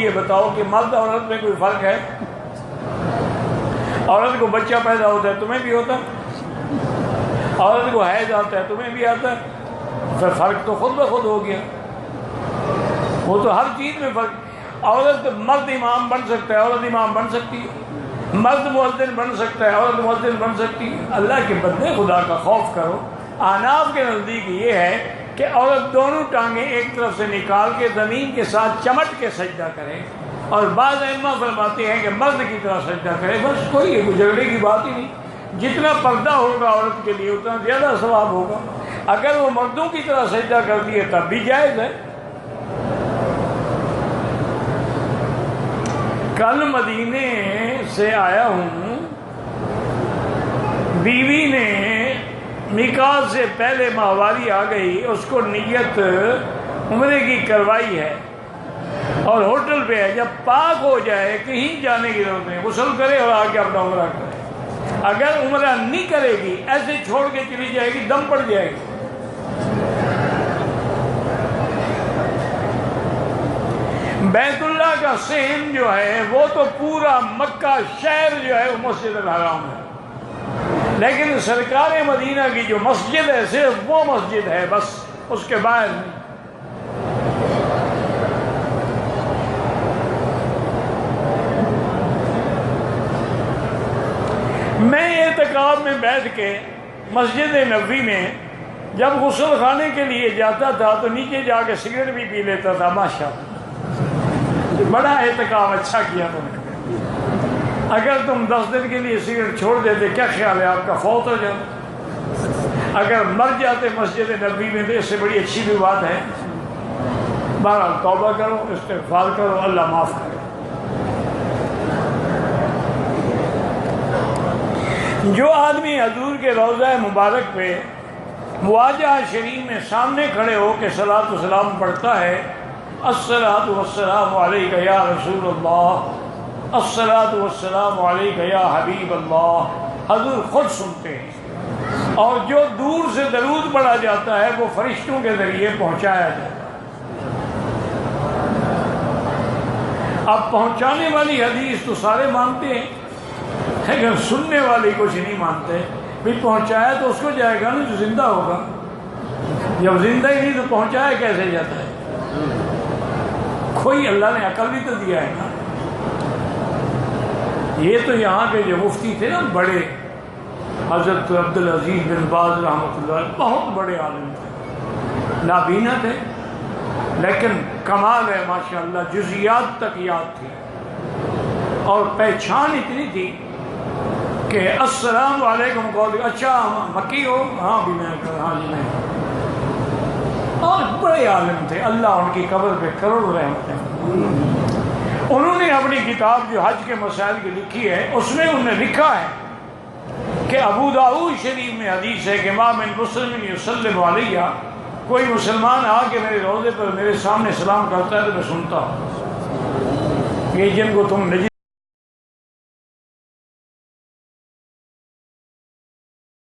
یہ بتاؤ کہ مرد عورت میں کوئی فرق ہے؟ عورت کو بچہ پیدا ہوتا ہے تمہیں بھی ہوتا ہے، عورت کو حیض آتا ہے تمہیں بھی آتا ہے، پھر فرق تو خود بخود ہو گیا۔ وہ تو ہر چیز میں فرق، عورت مرد امام بن سکتا ہے، عورت امام بن سکتی ہے، مرد مؤذن بن سکتا ہے، عورت مؤذن بن سکتی ہے۔ اللہ کے بندے خدا کا خوف کرو۔ احناف کے نزدیک یہ ہے کہ عورت دونوں ٹانگیں ایک طرف سے نکال کے زمین کے ساتھ چمٹ کے سجدہ کرے، اور بعض ائمہ فرماتے ہیں کہ مرد کی طرح سجدہ کرے، بس کوئی جھگڑے کی بات ہی نہیں۔ جتنا پردہ ہوگا عورت کے لیے اتنا زیادہ ثواب ہوگا۔ اگر وہ مردوں کی طرح سجدہ کرتی ہے تب بھی جائز ہے۔ کل مدینے سے آیا ہوں، بیوی نے نکاح سے پہلے ماہواری آ گئی، اس کو نیت عمرے کی کروائی ہے اور ہوٹل پہ ہے، جب پاک ہو جائے کہیں جانے کی ضرورت نہیں، غسل کرے اور آ کے اپنا عمرہ کرے۔ اگر عمرہ نہیں کرے گی ایسے چھوڑ کے چلی جائے گی، دم پڑ جائے گی۔ بیت اللہ کا صحن جو ہے وہ تو پورا مکہ شہر جو ہے وہ مسجد الحرام ہے، لیکن سرکار مدینہ کی جو مسجد ہے صرف وہ مسجد ہے، بس اس کے باہر نہیں۔ میں اعتکاف میں بیٹھ کے مسجد نبوی میں جب غسل خانے کے لیے جاتا تھا تو نیچے جا کے سگریٹ بھی پی لیتا تھا۔ ماشاءاللہ بڑا اعتکاف اچھا کیا تم نے۔ اگر تم 10 دن کے لیے سگریٹ چھوڑ دیتے کیا خیال ہے آپ کا فوت ہو جاتا؟ اگر مر جاتے مسجد نبوی میں تو اس سے بڑی اچھی بھی بات ہے۔ بہرحال توبہ کرو، استغفار کرو، اللہ معاف کرے۔ جو آدمی حضور کے روضہ مبارک پہ مواجہ شریف میں سامنے کھڑے ہو کے صلاۃ و سلام پڑھتا ہے، الصلاۃ والسلام علیک یا رسول اللہ، الصلاۃ والسلام علیک یا حبیب اللہ، حضور خود سنتے ہیں، اور جو دور سے درود پڑھا جاتا ہے وہ فرشتوں کے ذریعے پہنچایا جاتا ہے۔ اب پہنچانے والی حدیث تو سارے مانتے ہیں، لیکن سننے والی کچھ نہیں مانتے۔ بھی پہنچایا تو اس کو جائے گا نا جو زندہ ہوگا، جب زندہ ہی نہیں تو پہنچایا کیسے جاتا ہے؟ کوئی اللہ نے عقل بھی تو دیا ہے نا۔ یہ تو یہاں کے جو مفتی تھے نا بڑے، حضرت عبدالعزیز بن باز رحمۃ اللہ علیہ، بہت بڑے عالم تھے، نابینا تھے، لیکن کمال ہے ماشاءاللہ، جزیات تک یاد تھی، اور پہچان اتنی تھی کہ السلام علیکم قول، اچھا مکی ہو؟ ہاں بھی میں، ہاں جی میں، اور بڑے عالم تھے، اللہ ان کی قبر پہ کروڑوں رحمتیں۔ انہوں نے اپنی کتاب جو حج کے مسائل کی لکھی ہے اس میں انہوں نے لکھا ہے کہ ابو داؤد شریف میں حدیث ہے کہ ما من مسلم یسلم علیہ، کوئی مسلمان آ کے میرے روضے پر میرے سامنے سلام کرتا ہے تو میں سنتا ہوں۔ یہ جن کو تم نجی